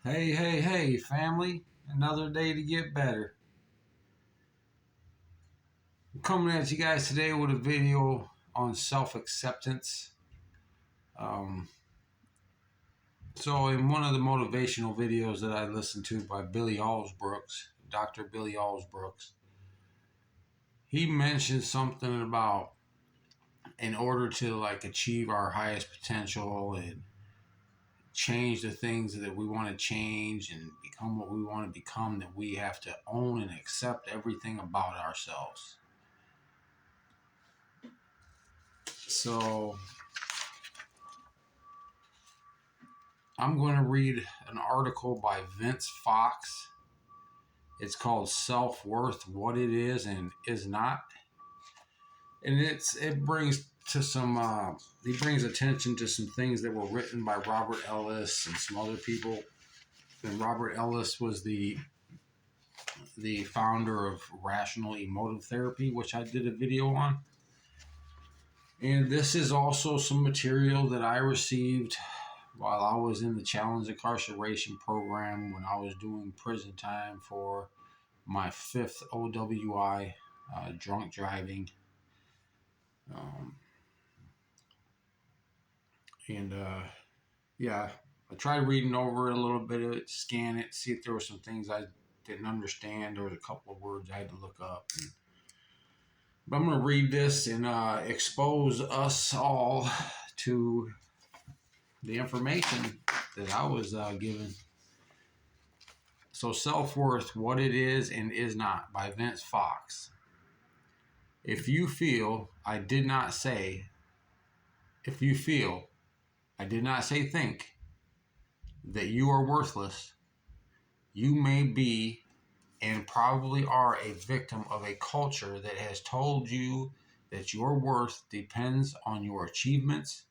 Hey, hey, hey, family. Another day to get better. I'm coming at you guys today with a video on self-acceptance. Um, so in one of the motivational videos that I listened to by Billy Alsbrooks, Dr. Billy Alsbrooks, he mentioned something about in order to achieve our highest potential and change the things that we want to change and become what we want to become, that we have to own and accept everything about ourselves. So I'm going to read an article by Vince Fox. It's called Self-Worth, What It Is and Is Not. And it brings to some he brings attention to some things that were written by Robert Ellis and some other people. And Robert Ellis was the founder of Rational Emotive Therapy, which I did a video on. And this is also some material that I received while I was in the challenge incarceration program when I was doing prison time for my 5th OWI, drunk driving. Yeah, I tried reading over a little bit of it, scan it, see if there were some things I didn't understand. There was a couple of words I had to look up. But I'm going to read this and expose us all to the information that I was given. So, Self-Worth, What It Is and Is Not by Vince Fox. If you feel I did not say think that you are worthless, you may be and probably are a victim of a culture that has told you that your worth depends on your achievements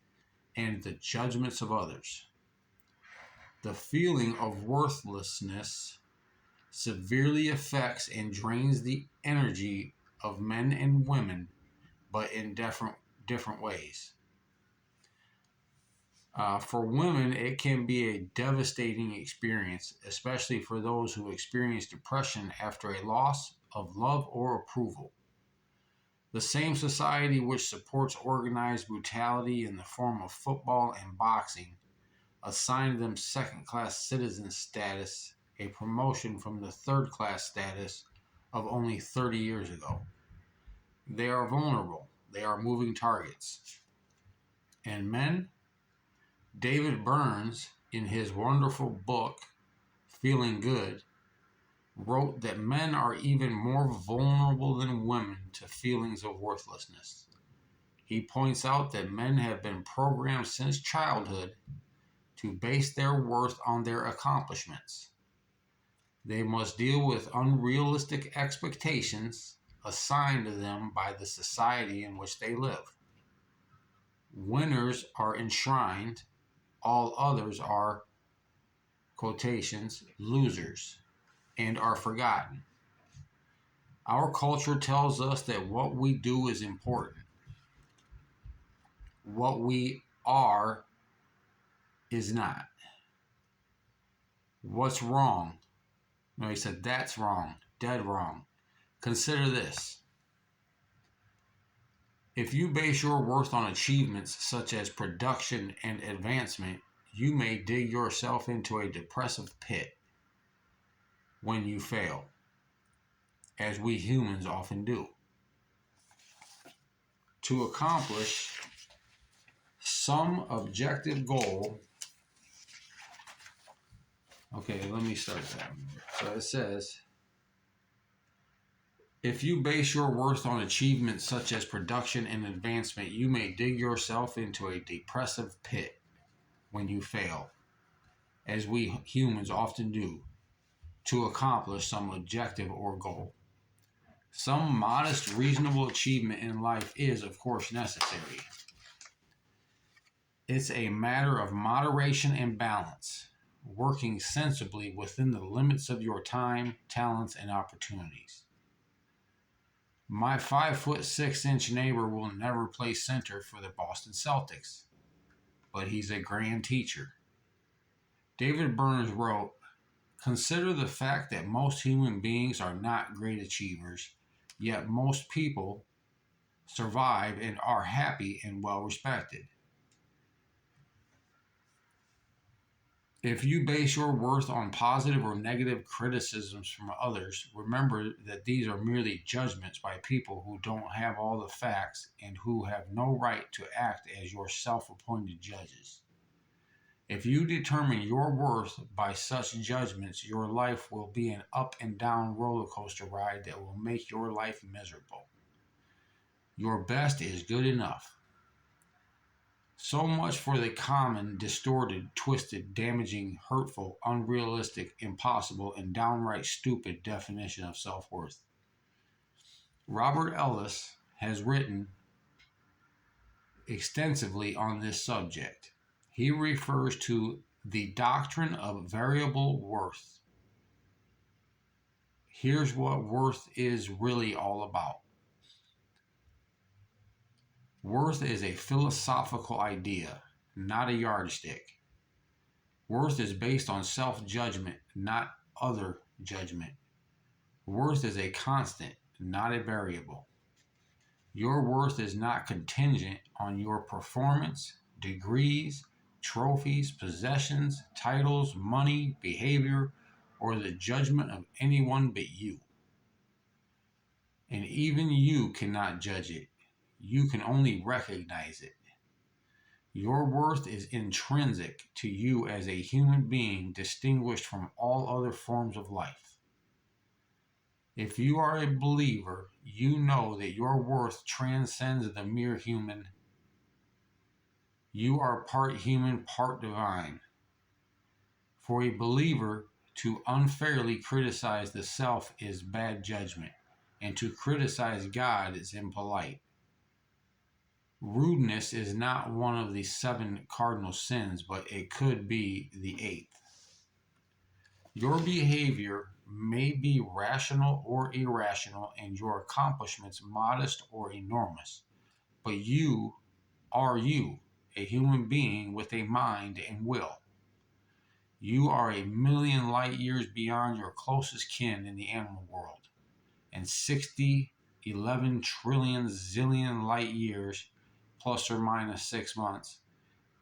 and the judgments of others. The feeling of worthlessness severely affects and drains the energy of men and women, but in different ways. For women, it can be a devastating experience, especially for those who experience depression after a loss of love or approval. The same society which supports organized brutality in the form of football and boxing assigned them second-class citizen status, a promotion from the third-class status of only 30 years ago. They are vulnerable. They are moving targets. And men? David Burns, in his wonderful book, Feeling Good, wrote that men are even more vulnerable than women to feelings of worthlessness. He points out that men have been programmed since childhood to base their worth on their accomplishments. They must deal with unrealistic expectations assigned to them by the society in which they live. Winners are enshrined, all others are, quotations, losers, and are forgotten. Our culture tells us that what we do is important. What we are is not. What's wrong? No, he said that's wrong, dead wrong. Consider this. If you base your worth on achievements such as production and advancement, you may dig yourself into a depressive pit when you fail, as we humans often do. To accomplish some objective goal. Okay, let me start that. So it says, if you base your worth on achievements such as production and advancement, you may dig yourself into a depressive pit when you fail, as we humans often do, to accomplish some objective or goal. Some modest, reasonable achievement in life is, of course, necessary. It's a matter of moderation and balance, working sensibly within the limits of your time, talents, and opportunities. My 5'6" neighbor will never play center for the Boston Celtics, but he's a grand teacher. David Burns wrote, Consider the fact that most human beings are not great achievers, yet most people survive and are happy and well respected. If you base your worth on positive or negative criticisms from others, remember that these are merely judgments by people who don't have all the facts and who have no right to act as your self appointed judges. If you determine your worth by such judgments, your life will be an up and down roller coaster ride that will make your life miserable. Your best is good enough. So much for the common, distorted, twisted, damaging, hurtful, unrealistic, impossible, and downright stupid definition of self-worth. Robert Ellis has written extensively on this subject. He refers to the doctrine of variable worth. Here's what worth is really all about. Worth is a philosophical idea, not a yardstick. Worth is based on self-judgment, not other judgment. Worth is a constant, not a variable. Your worth is not contingent on your performance, degrees, trophies, possessions, titles, money, behavior, or the judgment of anyone but you. And even you cannot judge it. You can only recognize it. Your worth is intrinsic to you as a human being, distinguished from all other forms of life. If you are a believer, you know that your worth transcends the mere human. You are part human, part divine. For a believer, to unfairly criticize the self is bad judgment, and to criticize God is impolite. Rudeness is not one of the 7 cardinal sins, but it could be the 8th. Your behavior may be rational or irrational, and your accomplishments modest or enormous, but you are you, a human being with a mind and will. You are a million light years beyond your closest kin in the animal world, and 11 trillion zillion light years plus or minus 6 months,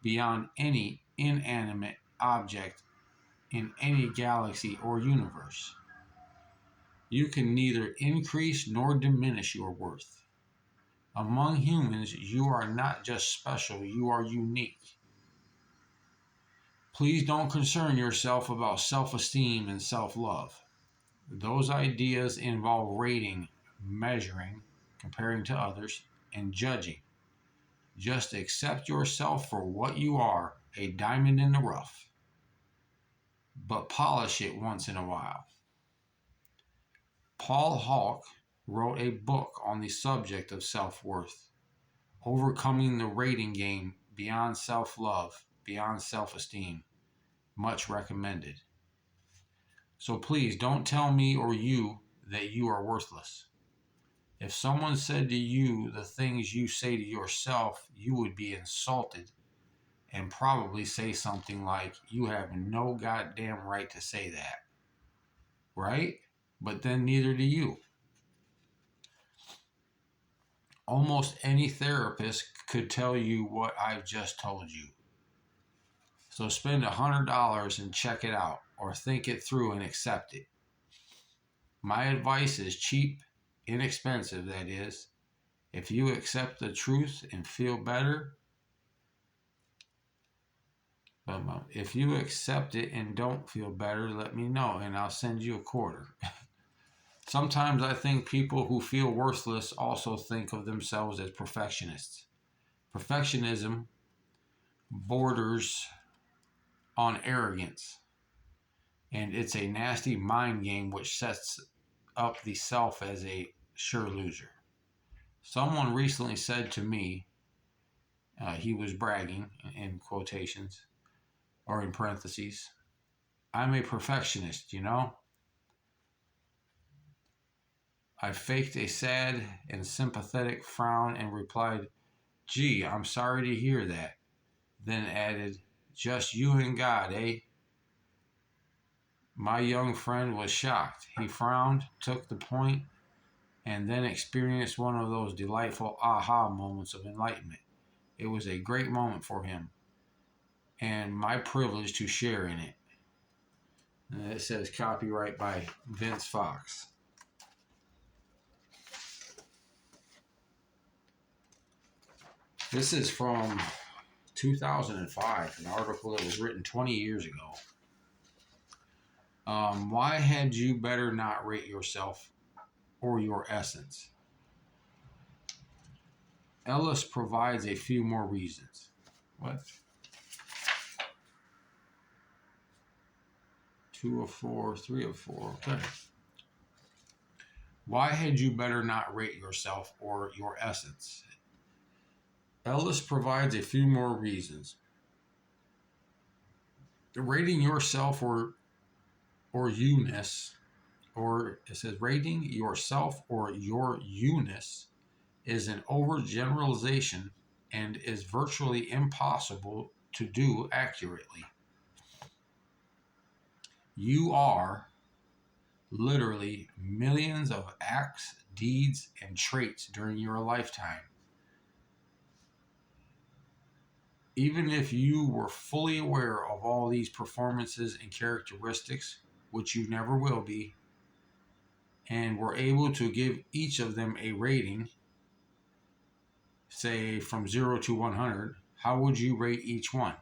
beyond any inanimate object in any galaxy or universe. You can neither increase nor diminish your worth. Among humans, you are not just special, you are unique. Please don't concern yourself about self-esteem and self-love. Those ideas involve rating, measuring, comparing to others, and judging. Just accept yourself for what you are, a diamond in the rough. But polish it once in a while. Paul Hawke wrote a book on the subject of self-worth, Overcoming the Rating Game, Beyond Self-Love, Beyond Self-Esteem. Much recommended. So please don't tell me or you that you are worthless. If someone said to you the things you say to yourself, you would be insulted and probably say something like, "You have no goddamn right to say that." Right? But then neither do you. Almost any therapist could tell you what I've just told you. So spend $100 and check it out, or think it through and accept it. My advice is cheap, inexpensive, that is. If you accept the truth and feel better, if you accept it and don't feel better, let me know and I'll send you a quarter. Sometimes I think people who feel worthless also think of themselves as perfectionists. Perfectionism borders on arrogance, and it's a nasty mind game which sets up the self as a sure loser. Someone recently said to me, he was bragging in quotations or in parentheses, "I'm a perfectionist, you know." I faked a sad and sympathetic frown and replied, "Gee, I'm sorry to hear that." Then added, "Just you and God, eh?" My young friend was shocked. He frowned, took the point, and then experienced one of those delightful aha moments of enlightenment. It was a great moment for him, and my privilege to share in it. And it says copyright by Vince Fox. This is from 2005, an article that was written 20 years ago. Why had you better not rate yourself or your essence? Ellis provides a few more reasons. What? 2 of 4, 3 of 4. Okay. Why had you better not rate yourself or your essence? Ellis provides a few more reasons. The rating yourself or you-ness, or it says rating yourself or your you-ness is an overgeneralization and is virtually impossible to do accurately. You are literally millions of acts, deeds, and traits during your lifetime. Even if you were fully aware of all these performances and characteristics, which you never will be, and were able to give each of them a rating, say from 0 to 100, how would you rate each one?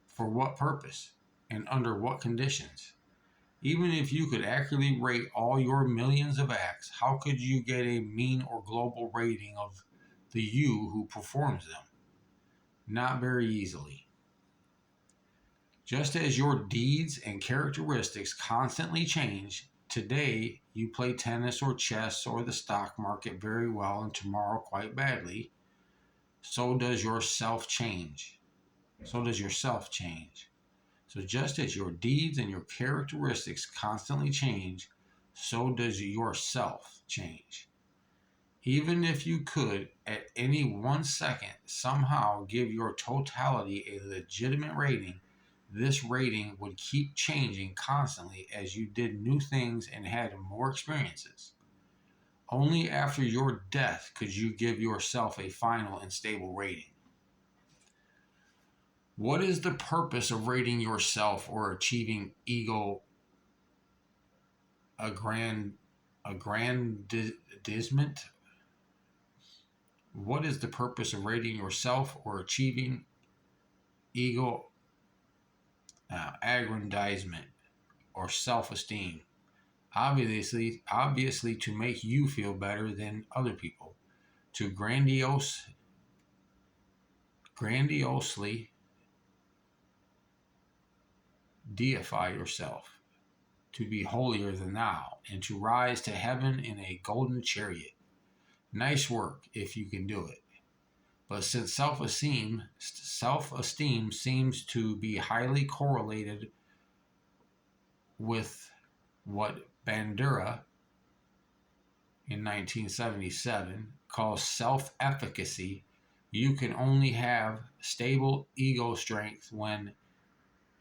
For what purpose? And under what conditions? Even if you could accurately rate all your millions of acts, how could you get a mean or global rating of the you who performs them? Not very easily. Just as your deeds and characteristics constantly change, today you play tennis or chess or the stock market very well and tomorrow quite badly, so does your self change. So just as your deeds and your characteristics constantly change, so does your self change. Even if you could, at any 1 second, somehow give your totality a legitimate rating, this rating would keep changing constantly as you did new things and had more experiences. Only after your death could you give yourself a final and stable rating. What is the purpose of rating yourself or achieving ego aggrandizement? What is the purpose of rating yourself or achieving ego aggrandizement or self-esteem? Obviously to make you feel better than other people, to grandiosely deify yourself, to be holier than thou, and to rise to heaven in a golden chariot. Nice work if you can do it. But since self-esteem seems to be highly correlated with what Bandura in 1977 calls self-efficacy, you can only have stable ego strength when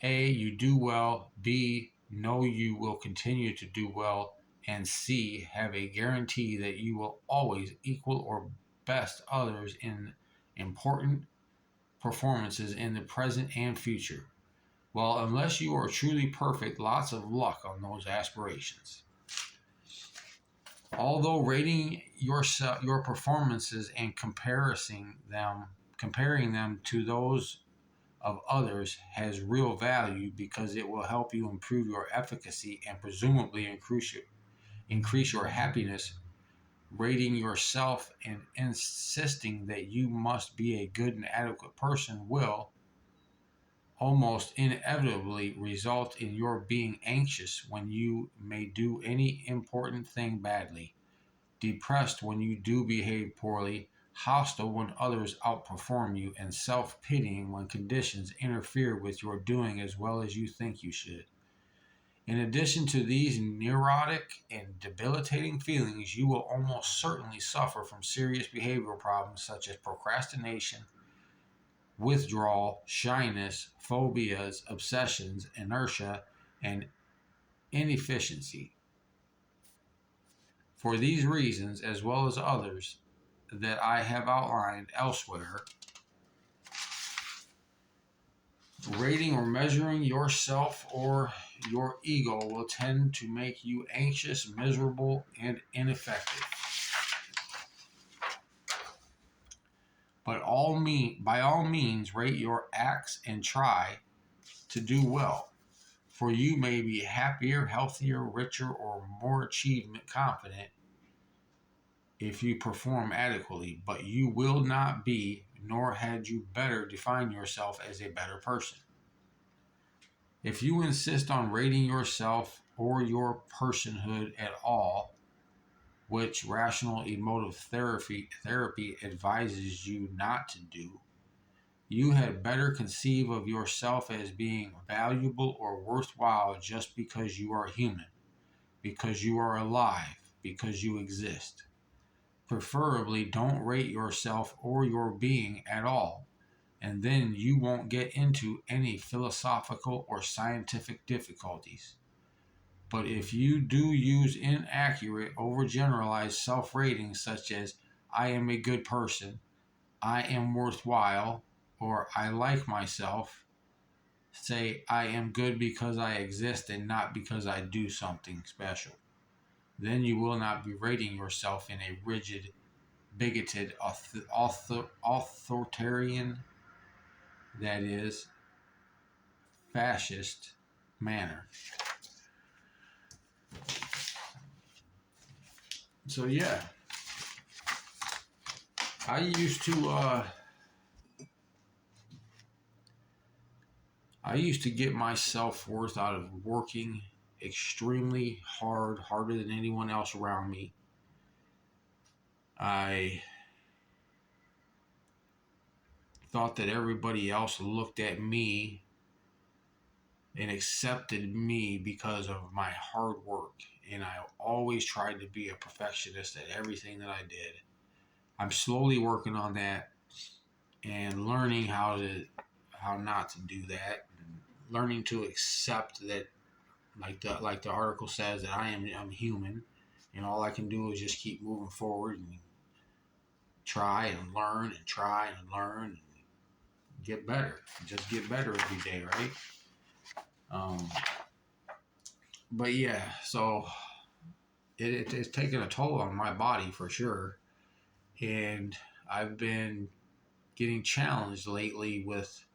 A, you do well, B, know you will continue to do well, and C, have a guarantee that you will always equal or best others in important performances in the present and future. Well, unless you are truly perfect, lots of luck on those aspirations. Although rating your performances and comparing them to those of others has real value because it will help you improve your efficacy and presumably increase your happiness, rating yourself and insisting that you must be a good and adequate person will almost inevitably result in your being anxious when you may do any important thing badly, depressed when you do behave poorly, hostile when others outperform you, and self-pitying when conditions interfere with your doing as well as you think you should. In addition to these neurotic and debilitating feelings, you will almost certainly suffer from serious behavioral problems such as procrastination, withdrawal, shyness, phobias, obsessions, inertia, and inefficiency. For these reasons, as well as others that I have outlined elsewhere, rating or measuring yourself or your ego will tend to make you anxious, miserable, and ineffective. But by all means, rate your acts and try to do well, for you may be happier, healthier, richer, or more achievement confident if you perform adequately, but you will not be, nor had you better define yourself as a better person. If you insist on rating yourself or your personhood at all, which rational emotive therapy advises you not to do, you had better conceive of yourself as being valuable or worthwhile just because you are human, because you are alive, because you exist. Preferably, don't rate yourself or your being at all, and then you won't get into any philosophical or scientific difficulties. But if you do use inaccurate, overgeneralized self-ratings such as I am a good person, I am worthwhile, or I like myself, say I am good because I exist and not because I do something special, then you will not be rating yourself in a rigid, bigoted, authoritarian, that is, fascist manner. So yeah, I used to get my self-worth out of working extremely hard, harder than anyone else around me. I thought that everybody else looked at me and accepted me because of my hard work. And I always tried to be a perfectionist at everything that I did. I'm slowly working on that and learning how not to do that. And learning to accept that, like the article says, that I'm human, and all I can do is just keep moving forward and try and learn and try and learn and get better. Just get better every day, right? But yeah, so it's taken a toll on my body for sure, and I've been getting challenged lately with